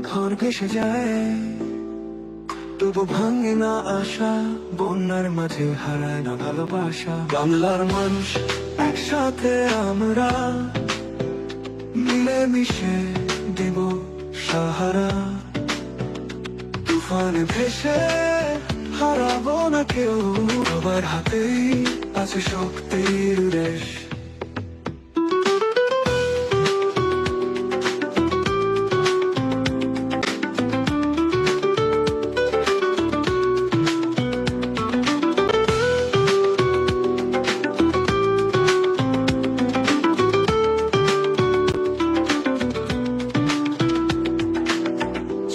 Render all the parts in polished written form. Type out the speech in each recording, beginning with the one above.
ঘর ভেসে যায়, তবু ভাঙে না আশা, বন্যার মাঝে হারায় না ভালোবাসা। বাংলার মানুষ একসাথে আমরা, মিলে মিশে দেব সাহারা। তুফানে ভেসে হারাবো না কেউ, সবার হাতেই আছে শক্তির দেশ।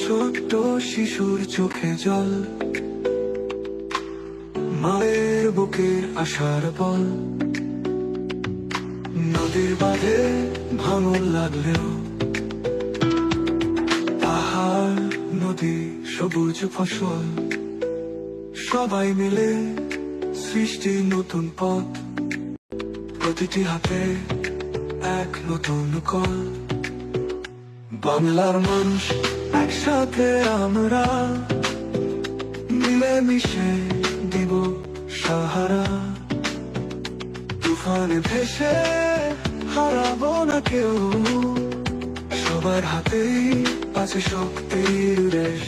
ছোট্ট শিশুর চোখে জল, মায়ের বুকের আশার বল। নদীর বাঁধে ভাঙন লাগলেও, পাহাড় নদী সবুজ ফসল। সবাই মিলে সৃষ্টি নতুন পথ, প্রতিটি হাতে এক নতুন কল। বাংলার মানুষ একসাথে আমরা, মিলে মিশে দিব সাহারা। তুফানে ভেসে হারাবো না কেউ, সবার হাতেই আছে শক্তির দেশ।